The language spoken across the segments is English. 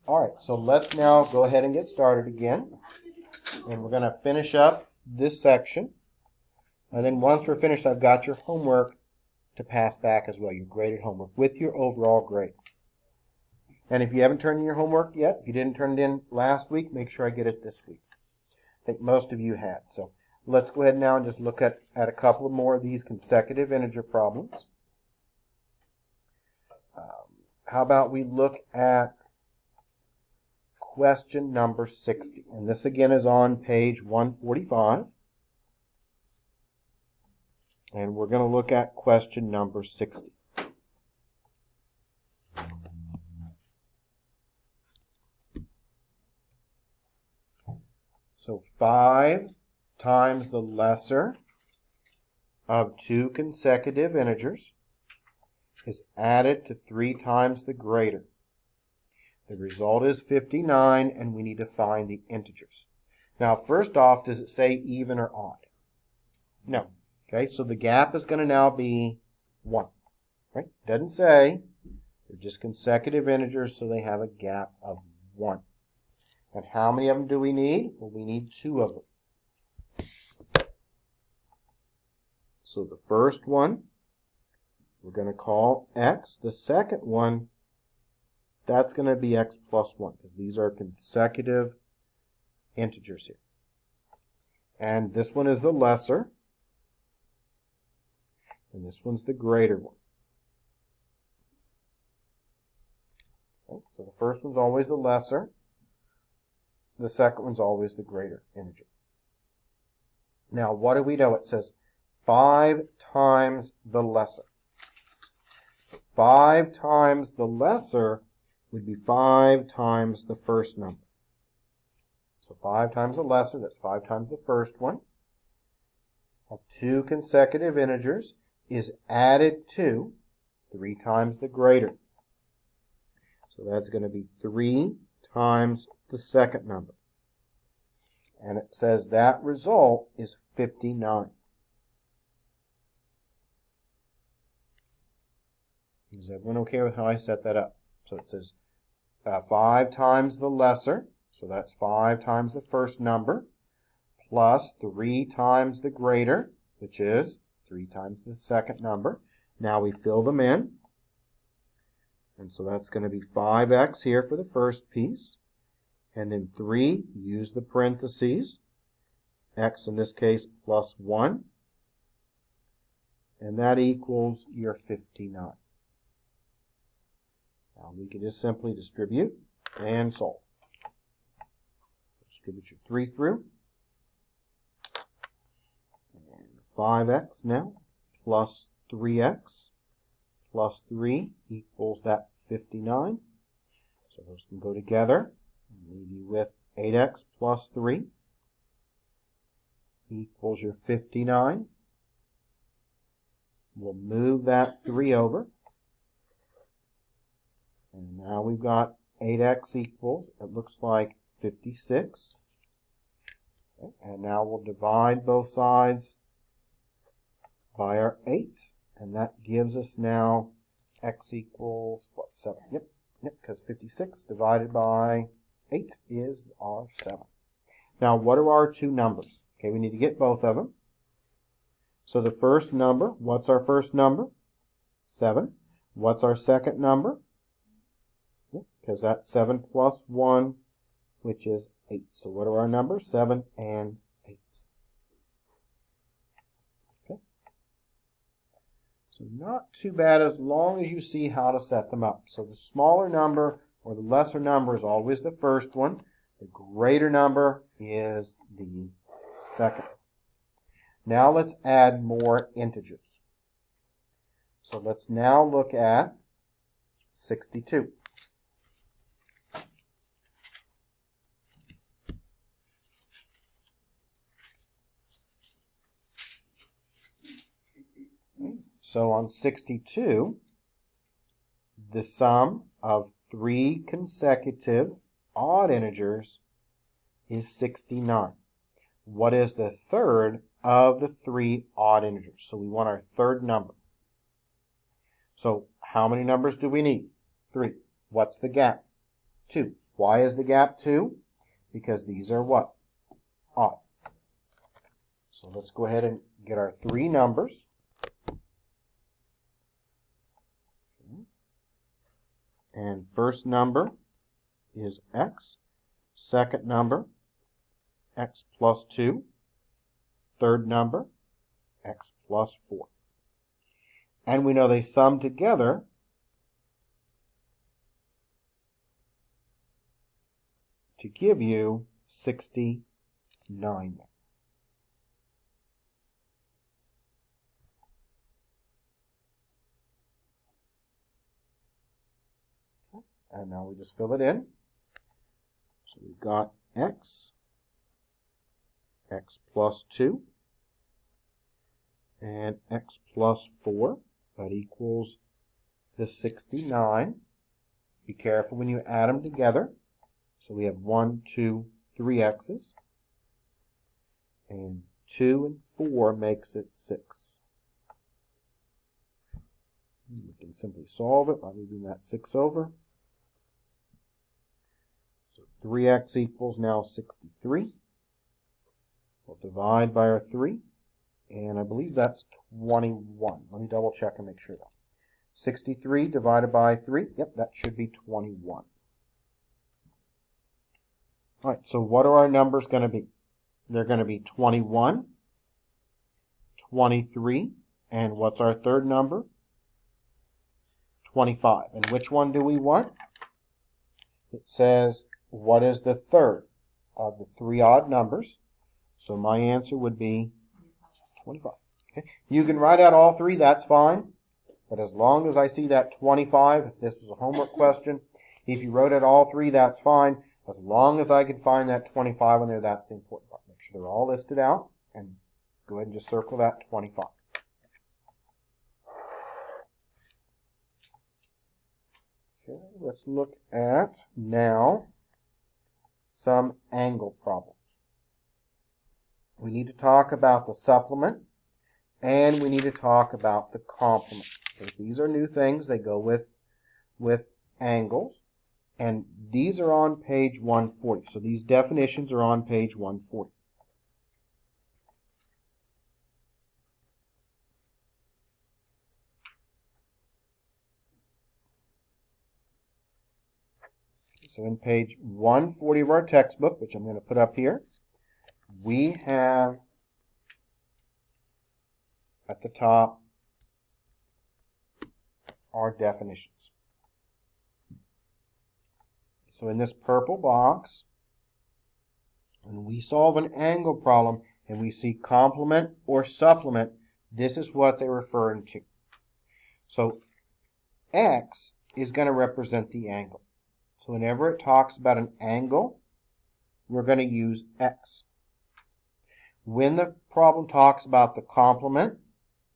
All right, so let's now go ahead and get started again. And we're going to finish up this section. And then once we're finished, I've got your homework to pass back as well, your graded homework with your overall grade. And if you haven't turned in your homework yet, if you didn't turn it in last week, make sure I get it this week. I think most of you had. So let's go ahead now and just look at a couple of more of these consecutive integer problems. How about we look at question number 60. And this again is on page 145. And we're going to look at question number 60. So 5 times the lesser of two consecutive integers is added to 3 times the greater. The result is 59, and we need to find the integers. Now, first off, does it say even or odd? No. Okay, so the gap is going to now be 1. Right? Doesn't say. They're just consecutive integers, so they have a gap of 1. And how many of them do we need? Well, we need 2 of them. So the first one, we're going to call x. The second one, that's going to be x plus 1, because these are consecutive integers here. And this one is the lesser, and this one's the greater one. Okay, so the first one's always the lesser. The second one's always the greater integer. Now, what do we know? It says 5 times the lesser. So 5 times the lesser would be 5 times the first number. So 5 times the lesser, that's 5 times the first one, of 2 consecutive integers is added to 3 times the greater. So that's going to be 3 times the second number. And it says that result is 59. Is everyone okay with how I set that up? So it says 5 times the lesser, so that's 5 times the first number, plus 3 times the greater, which is 3 times the second number. Now we fill them in. And so that's going to be 5x here for the first piece. And then 3, use the parentheses. X in this case plus 1. And that equals your 59. Now we can just simply distribute and solve. Distribute your 3 through. And 5x now plus 3x plus 3 equals that 59. So those can go together and leave you with 8x plus 3 equals your 59. We'll move that 3 over. And now we've got 8x equals, it looks like 56. Okay, and now we'll divide both sides by our 8. And that gives us now x equals, what, 7? Yep, because 56 divided by 8 is our 7. Now, what are our two numbers? Okay, we need to get both of them. So the first number, what's our first number? 7. What's our second number? Because that's 7 plus 1, which is 8. So what are our numbers? 7 and 8. Okay. So not too bad as long as you see how to set them up. So the smaller number or the lesser number is always the first one. The greater number is the second. Now let's add more integers. So let's now look at 62. So on 62, the sum of 3 consecutive odd integers is 69. What is the third of the 3 odd integers? So we want our third number. So how many numbers do we need? 3. What's the gap? 2. Why is the gap 2? Because these are what? Odd. So let's go ahead and get our 3 numbers. And first number is x. Second number, x plus 2. Third number, x plus 4. And we know they sum together to give you 69. And now we just fill it in. So we've got x plus 2, and x plus 4. That equals the 69. Be careful when you add them together. So we have 1, 2, 3 x's. And 2 and 4 makes it 6. We can simply solve it by moving that 6 over. So 3x equals now 63. We'll divide by our 3. And I believe that's 21. Let me double check and make sure though. 63 divided by 3. Yep, that should be 21. All right, so what are our numbers going to be? They're going to be 21, 23, and what's our third number? 25. And which one do we want? It says, what is the third of the 3 odd numbers? So my answer would be 25. Okay. You can write out all 3, that's fine. But as long as I see that 25, if this is a homework question, if you wrote out all 3, that's fine. As long as I can find that 25 on there, that's the important part. Make sure they're all listed out, and go ahead and just circle that 25. Okay, let's look at now some angle problems. We need to talk about the supplement, and we need to talk about the complement. Okay, these are new things. They go with angles. And these are on page 140. So these definitions are on page 140. So in page 140 of our textbook, which I'm going to put up here, we have at the top our definitions. So in this purple box, when we solve an angle problem and we see complement or supplement, this is what they're referring to. So x is going to represent the angle. So whenever it talks about an angle, we're going to use x. When the problem talks about the complement,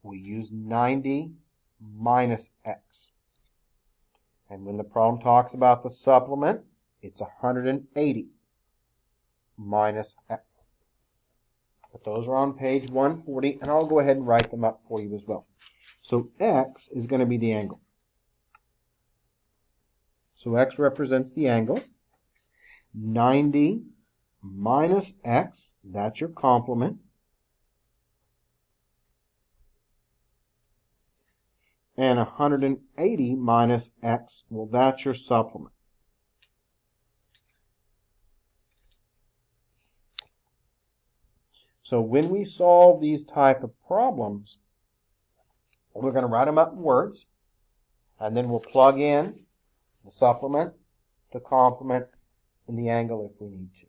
we use 90 minus x. And when the problem talks about the supplement, it's 180 minus x. But those are on page 140, and I'll go ahead and write them up for you as well. So x is going to be the angle. So x represents the angle. 90 minus x, that's your complement. And 180 minus x, well, that's your supplement. So when we solve these type of problems, we're going to write them up in words, and then we'll plug in the supplement, the complement, and the angle if we need to.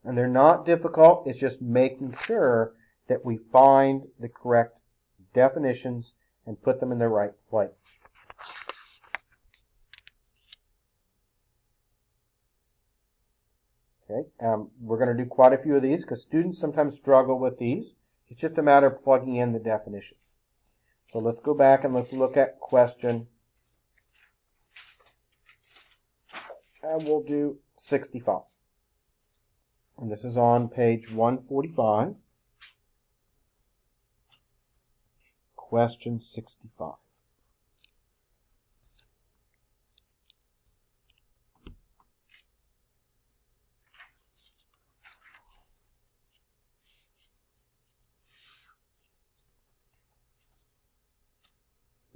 And they're not difficult, it's just making sure that we find the correct definitions and put them in the right place. Okay, we're going to do quite a few of these because students sometimes struggle with these. It's just a matter of plugging in the definitions. So let's go back and let's look at question. And we'll do 65. And this is on page 145. Question 65.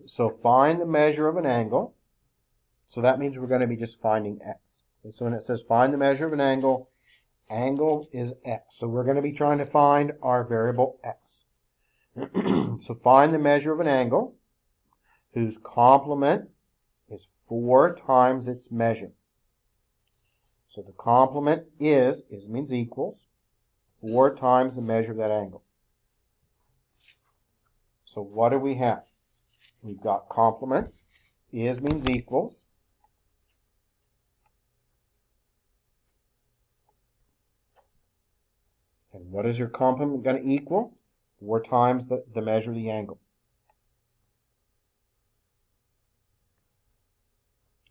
So find the measure of an angle. So that means we're going to be just finding x. Okay, so when it says find the measure of an angle, angle is x. So we're going to be trying to find our variable x. So find the measure of an angle whose complement is 4 times its measure. So the complement is means equals, 4 times the measure of that angle. So what do we have? We've got complement, is means equals. And what is your complement going to equal? 4 times the measure of the angle.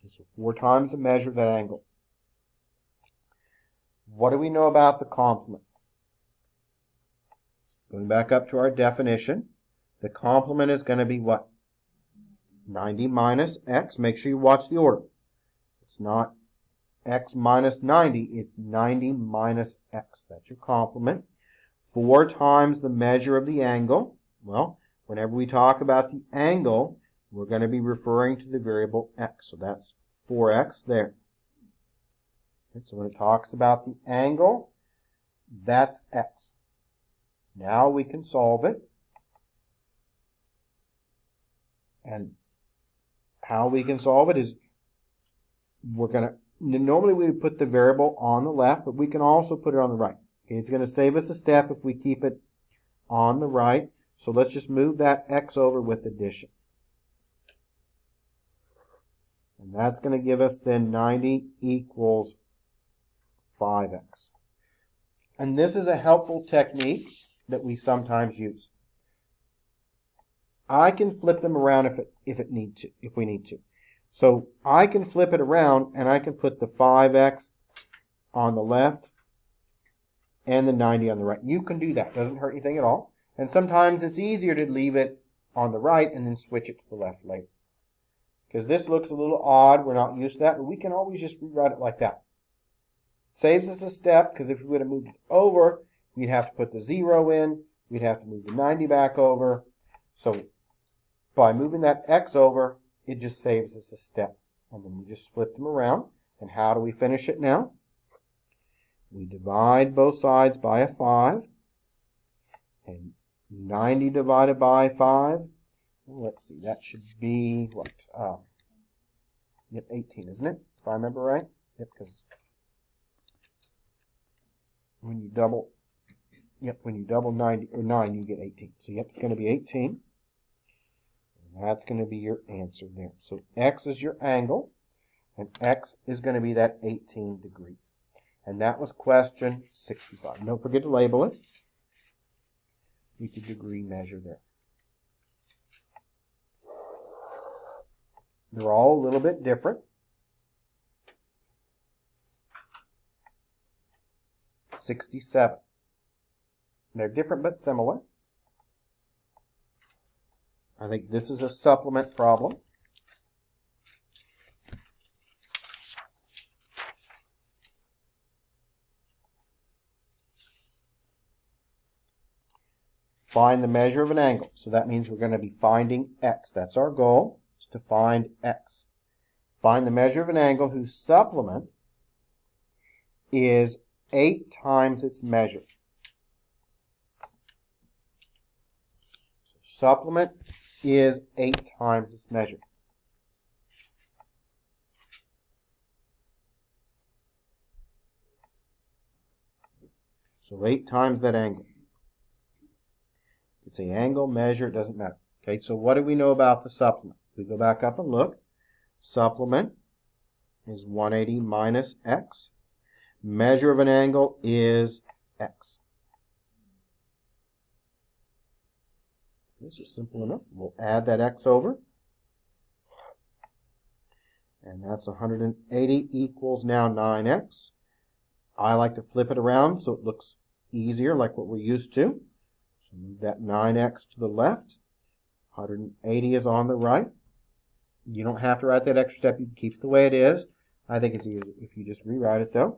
So 4 times the measure of that angle. What do we know about the complement? Going back up to our definition, the complement is going to be what? 90 minus x. Make sure you watch the order. It's not x minus 90. It's 90 minus x. That's your complement. 4 times the measure of the angle. Well, whenever we talk about the angle, we're going to be referring to the variable x. So that's 4x there. Okay, so when it talks about the angle, that's x. Now we can solve it. And how we can solve it is we're going to, normally we would put the variable on the left, but we can also put it on the right. Okay, it's going to save us a step if we keep it on the right. So let's just move that x over with addition. And that's going to give us then 90 equals 5x. And this is a helpful technique that we sometimes use. I can flip them around if we need to. So I can flip it around and I can put the 5x on the left and the 90 on the right. You can do that. Doesn't hurt anything at all. And sometimes it's easier to leave it on the right and then switch it to the left later. Because this looks a little odd. We're not used to that, but we can always just rewrite it like that. Saves us a step, because if we would have moved it over, we'd have to put the 0 in. We'd have to move the 90 back over. So by moving that x over, it just saves us a step. And then we just flip them around. And how do we finish it now? We divide both sides by a 5. And 90 divided by 5. Let's see, that should be what? Yep, 18, isn't it? If I remember right. Yep, because when you double 90 or 9, you get 18. So yep, it's going to be 18. And that's going to be your answer there. So x is your angle, and x is going to be that 18 degrees. And that was question 65. Don't forget to label it with the degree measure there. They're all a little bit different. 67. They're different but similar. I think this is a supplement problem. Find the measure of an angle. So that means we're going to be finding x. That's our goal, is to find x. Find the measure of an angle whose supplement is 8 times its measure. So supplement is 8 times its measure. So 8 times that angle. It's an angle, measure, it doesn't matter. Okay, so what do we know about the supplement? We go back up and look. Supplement is 180 minus x. Measure of an angle is x. This is simple enough. We'll add that x over. And that's 180 equals now 9x. I like to flip it around so it looks easier like what we're used to. So move that 9x to the left. 180 is on the right. You don't have to write that extra step. You can keep it the way it is. I think it's easier if you just rewrite it though.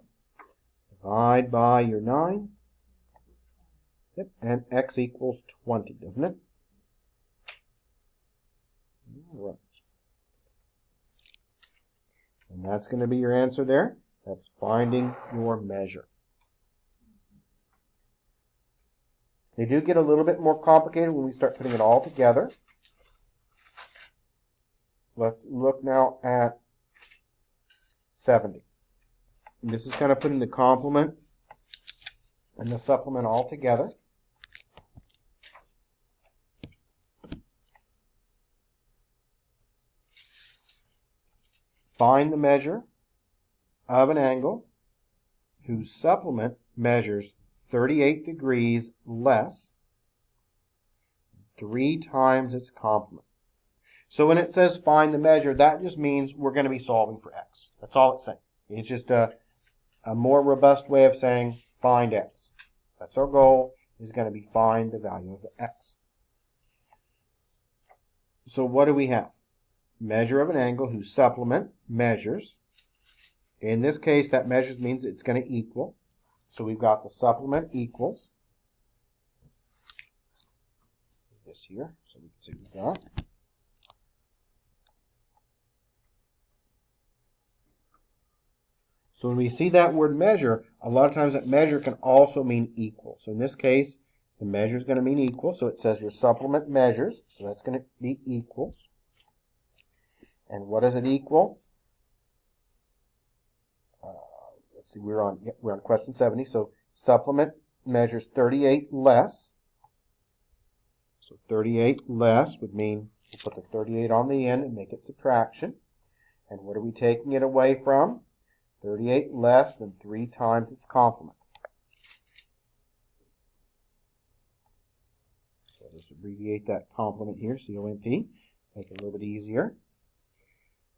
Divide by your 9. Yep, and x equals 20, doesn't it? Right. And that's going to be your answer there. That's finding your measure. They do get a little bit more complicated when we start putting it all together. Let's look now at 70. And this is kind of putting the complement and the supplement all together. Find the measure of an angle whose supplement measures 38 degrees less, 3 times its complement. So when it says find the measure, that just means we're going to be solving for x. That's all it's saying. It's just a more robust way of saying find x. That's our goal, is going to be find the value of x. So what do we have? Measure of an angle whose supplement measures. In this case, that measures means it's going to equal. So we've got the supplement equals this here. So we can see we've got. So when we see that word measure, a lot of times that measure can also mean equal. So in this case, the measure is going to mean equal. So it says your supplement measures. So that's going to be equals. And what does it equal? Let's see, we're on question 70. So supplement measures 38 less. So 38 less would mean we'll put the 38 on the end and make it subtraction. And what are we taking it away from? 38 less than 3 times its complement. So let's abbreviate that complement here, COMP, make it a little bit easier.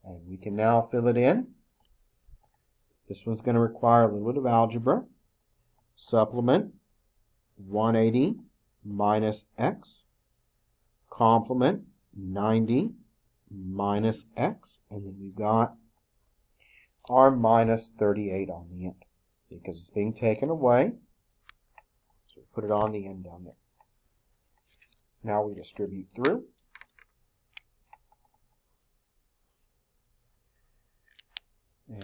And we can now fill it in. This one's going to require a little bit of algebra. Supplement 180 minus x. Complement 90 minus x. And then we've got our minus 38 on the end because it's being taken away. So we put it on the end down there. Now we distribute through.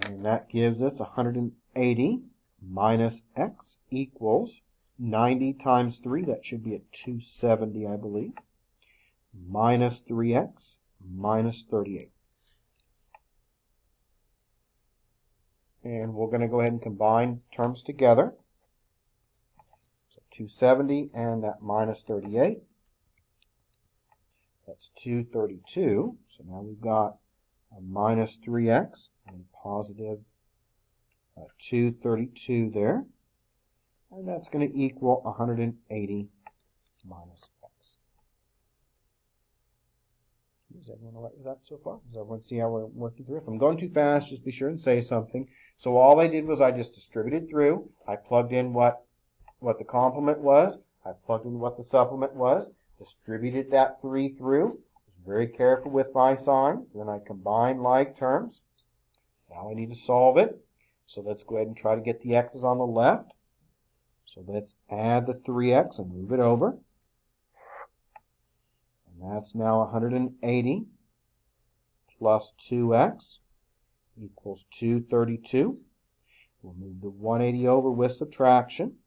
And that gives us 180 minus x equals 90 times 3. That should be at 270, I believe. Minus 3x minus 38. And we're going to go ahead and combine terms together. So 270 and that minus 38. That's 232. So now we've got a minus 3x and a positive 232 there. And that's going to equal 180 minus x. Is everyone all right with that so far? Does everyone see how we're working through? If I'm going too fast, just be sure and say something. So all I did was I just distributed through. I plugged in what the complement was. I plugged in what the supplement was. Distributed that 3 through. Was very careful with my signs. Then I combined like terms. Now I need to solve it. So let's go ahead and try to get the x's on the left. So let's add the 3x and move it over. And that's now 180 plus 2x equals 232. We'll move the 180 over with subtraction.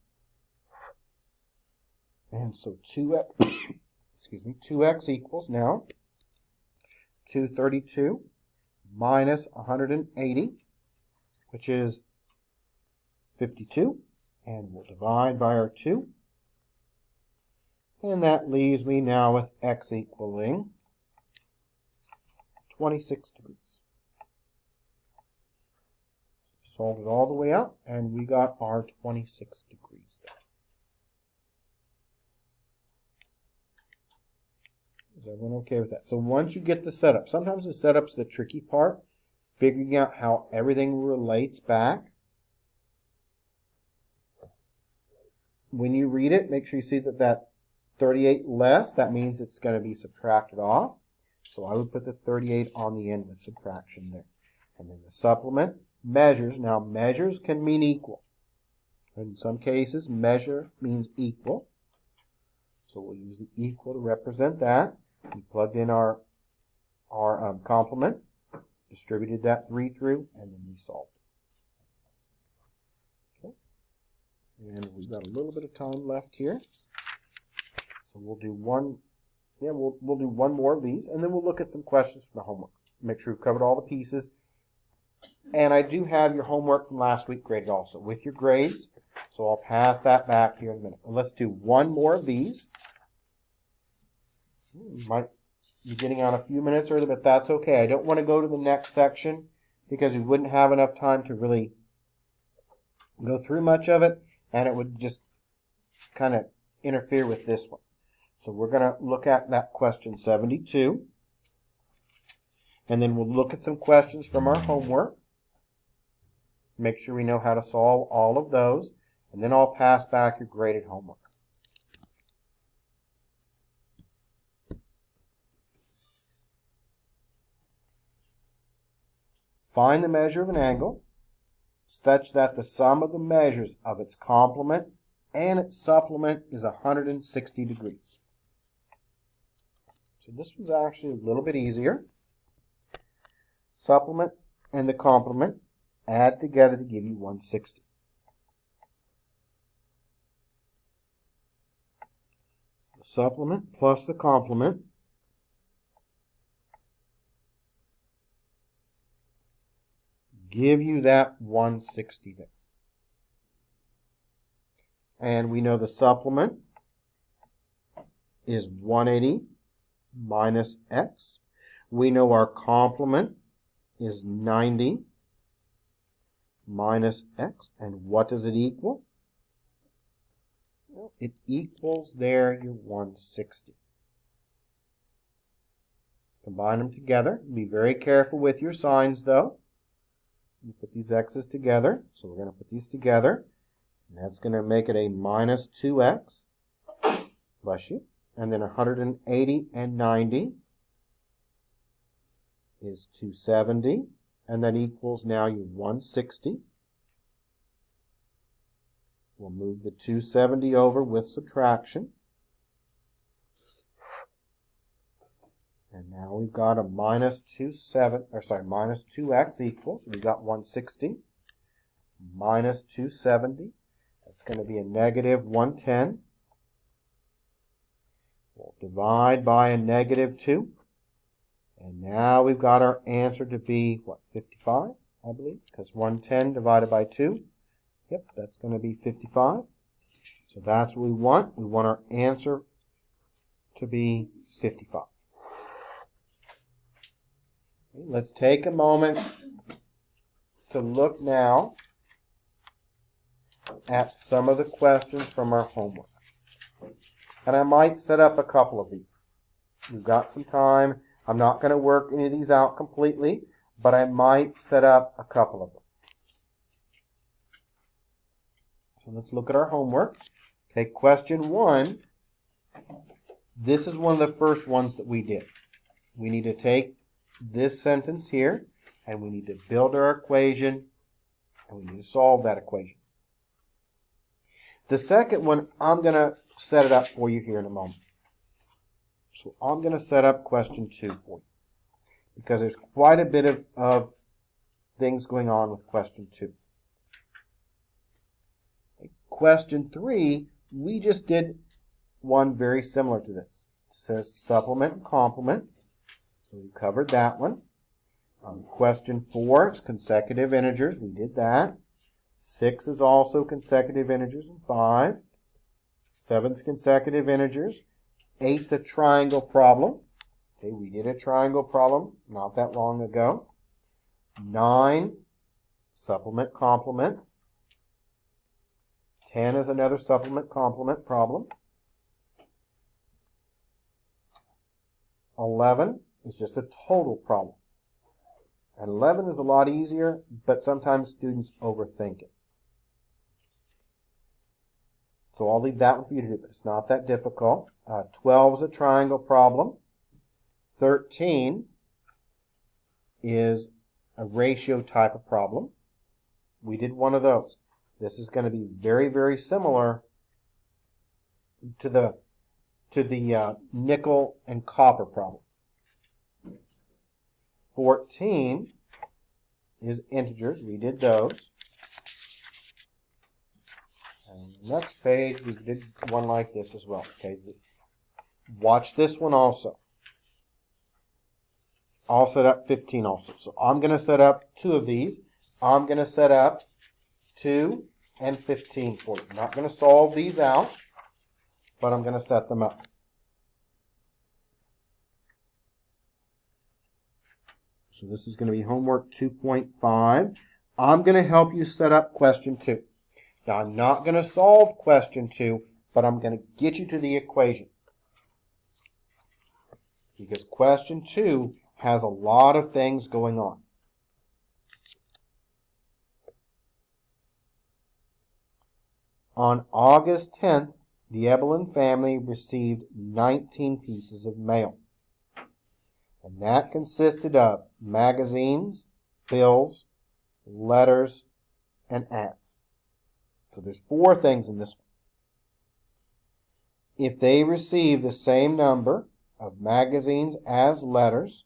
And so 2x equals now 232 minus 180, which is 52. And we'll divide by our 2. And that leaves me now with x equaling 26 degrees. Solved it all the way out, and we got our 26 degrees there. Is everyone okay with that? So once you get the setup, sometimes the setup's the tricky part, figuring out how everything relates back. When you read it, make sure you see that 38 less, that means it's going to be subtracted off. So I would put the 38 on the end with subtraction there. And then the supplement, measures. Now measures can mean equal. In some cases, measure means equal. So we'll use the equal to represent that. We plugged in our our complement, distributed that 3 through, and then we solved it. Okay. And we've got a little bit of time left here. So we'll do one, we'll do one more of these, and then we'll look at some questions from the homework. Make sure we've covered all the pieces. And I do have your homework from last week graded also with your grades. So I'll pass that back here in a minute. But let's do one more of these. Might be getting on a few minutes early, but that's okay. I don't want to go to the next section because we wouldn't have enough time to really go through much of it, and it would just kind of interfere with this one. So we're going to look at that question 72, and then we'll look at some questions from our homework. Make sure we know how to solve all of those, and then I'll pass back your graded homework. Find the measure of an angle such that the sum of the measures of its complement and its supplement is 160 degrees. So this one's actually a little bit easier. Supplement and the complement add together to give you 160. So the supplement plus the complement give you that 160 there. And we know the supplement is 180 minus x. We know our complement is 90 minus x. And what does it equal? Well, it equals there your 160. Combine them together. Be very careful with your signs though. You put these x's together. So we're going to put these together. And that's going to make it a minus 2x. Bless you. And then 180 and 90 is 270. And that equals now your 160. We'll move the 270 over with subtraction. And now we've got a minus 2x equals, so we've got 160 minus 270. That's going to be a negative 110. We'll divide by a negative 2. And now we've got our answer to be, what, 55, I believe? Because 110 divided by 2. Yep, that's going to be 55. So that's what we want. We want our answer to be 55. Okay, let's take a moment to look now at some of the questions from our homework. And I might set up a couple of these. We've got some time. I'm not going to work any of these out completely, but I might set up a couple of them. So let's look at our homework. Okay, question 1. This is one of the first ones that we did. We need to take this sentence here, and we need to build our equation, and we need to solve that equation. The second one, I'm going to set it up for you here in a moment. So I'm going to set up question 2 for you, because there's quite a bit of things going on with question 2. Okay, question 3, we just did one very similar to this. It says supplement and complement. So we covered that one. Question 4 is consecutive integers. We did that. 6 is also consecutive integers, and 5. 7's consecutive integers. 8's a triangle problem. Okay, we did a triangle problem not that long ago. 9, supplement complement. 10 is another supplement complement problem. 11 is just a total problem. And 11 is a lot easier, but sometimes students overthink it. So I'll leave that one for you to do, but it's not that difficult. 12 is a triangle problem. 13 is a ratio type of problem. We did one of those. This is going to be very, very similar to the nickel and copper problem. 14 is integers. We did those. And next page, we did one like this as well. Okay, watch this one also. I'll set up 15 also. So I'm going to set up two of these. I'm going to set up 2 and 15 for you. I'm not going to solve these out, but I'm going to set them up. So this is going to be homework 2.5. I'm going to help you set up question 2. Now, I'm not going to solve question 2, but I'm going to get you to the equation. Because question 2 has a lot of things going on. On August 10th, the Evelyn family received 19 pieces of mail. And that consisted of magazines, bills, letters, and ads. So there's 4 things in this one. If they receive the same number of magazines as letters,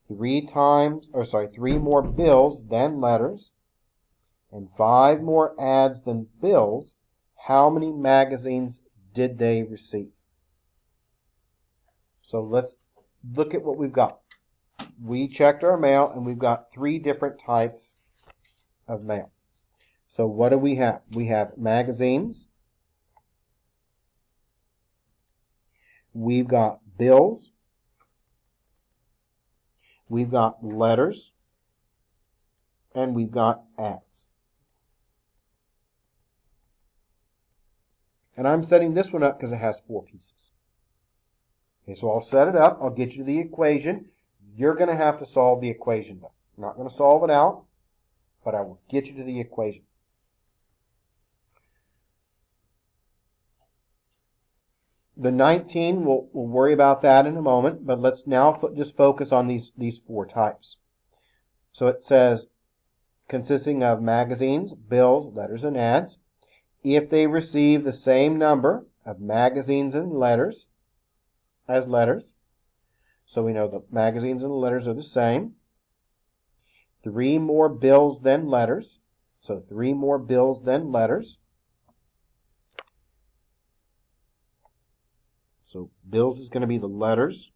3 more bills than letters, and 5 more ads than bills, how many magazines did they receive? So let's look at what we've got. We checked our mail, and we've got 3 different types of mail. So what do we have? We have magazines. We've got bills. We've got letters. And we've got ads. And I'm setting this one up because it has 4 pieces. Okay, so I'll set it up. I'll get you the equation. You're going to have to solve the equation though. I'm not going to solve it out, but I will get you to the equation. The 19, we'll worry about that in a moment, but let's now just focus on these 4 types. So it says, consisting of magazines, bills, letters, and ads. If they receive the same number of magazines and letters as letters, so we know the magazines and the letters are the same. 3 more bills than letters, so 3 more bills than letters. So bills is going to be the letters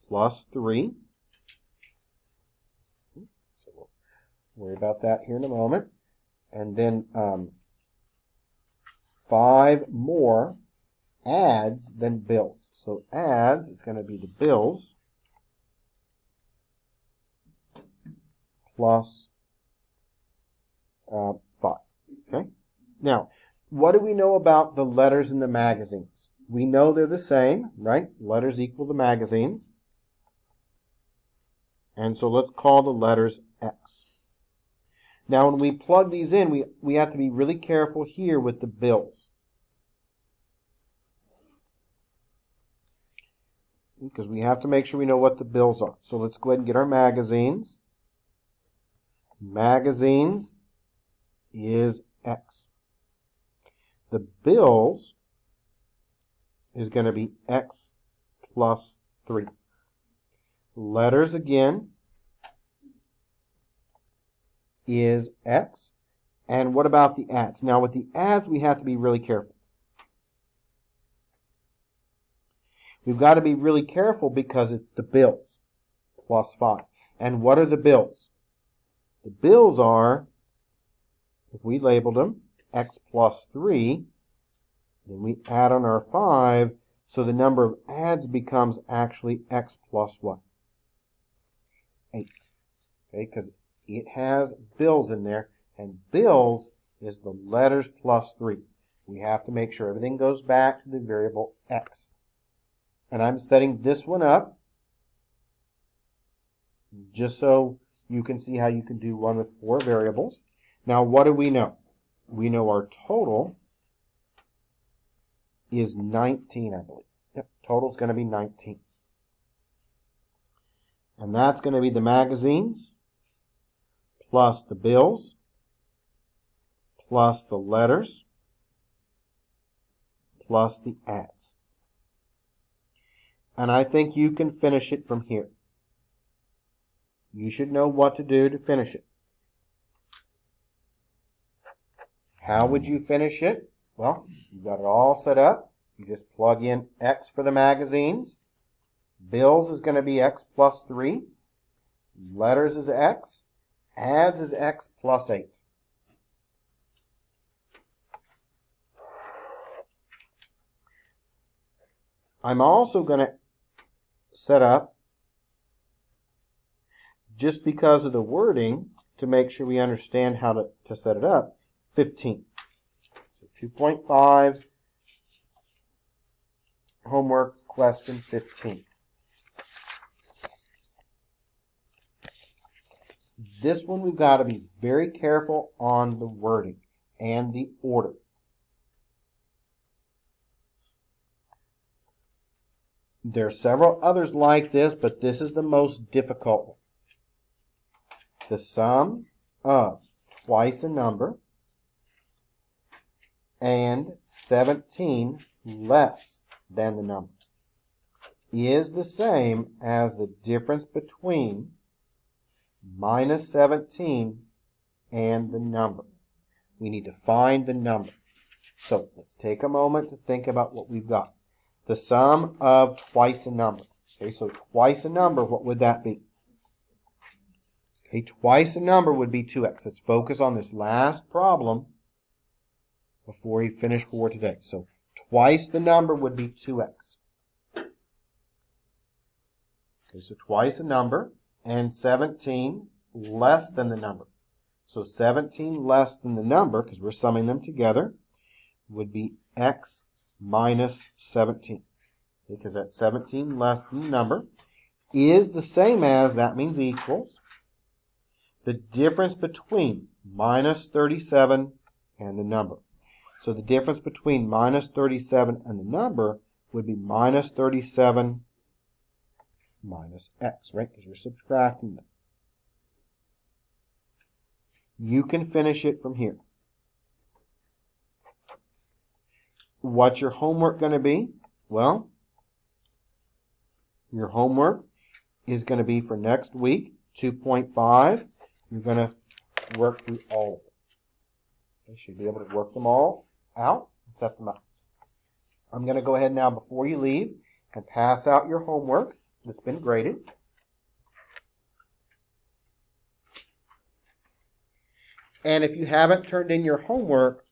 plus 3. So we'll worry about that here in a moment. And then 5 more ads than bills. So ads is going to be the bills plus 5. Okay. Now, what do we know about the letters in the magazines? We know they're the same, right? Letters equal the magazines. And so let's call the letters X. Now, when we plug these in, we have to be really careful here with the bills. Because we have to make sure we know what the bills are. So let's go ahead and get our magazines. Magazines is X. The bills is going to be X plus 3. Letters again is X. And what about the ads? Now with the ads, we have to be really careful. We've got to be really careful because it's the bills plus 5. And what are the bills? The bills are, if we labeled them, X plus 3, then we add on our 5, so the number of ads becomes actually X plus what? 8. Okay, because it has bills in there, and bills is the letters plus 3. We have to make sure everything goes back to the variable X. And I'm setting this one up just so you can see how you can do one with 4 variables. Now, what do we know? We know our total is 19, I believe. Yep, total is going to be 19. And that's going to be the magazines plus the bills plus the letters plus the ads. And I think you can finish it from here. You should know what to do to finish it. How would you finish it? Well, you've got it all set up. You just plug in X for the magazines. Bills is going to be X plus 3. Letters is X. Ads is X plus 8. I'm also going to set up, just because of the wording, to make sure we understand how to set it up, 15. So 2.5, homework question 15. This one we've got to be very careful on the wording and the order. There are several others like this, but this is the most difficult one. The sum of twice a number and 17 less than the number is the same as the difference between minus 17 and the number. We need to find the number. So let's take a moment to think about what we've got. The sum of twice a number. Okay, so twice a number, what would that be? Okay, twice a number would be 2x. Let's focus on this last problem before we finish for today. So twice the number would be 2x. Okay, so twice a number and 17 less than the number. So 17 less than the number, because we're summing them together, would be x minus 17. Because that 17 less than the number is the same as, that means equals, the difference between minus 37 and the number. So the difference between minus 37 and the number would be minus 37 minus x, right? Because you're subtracting them. You can finish it from here. What's your homework going to be? Well, your homework is going to be for next week, 2.5. You're going to work through all of them. You should be able to work them all out and set them up. I'm going to go ahead now before you leave and pass out your homework that's been graded. And if you haven't turned in your homework,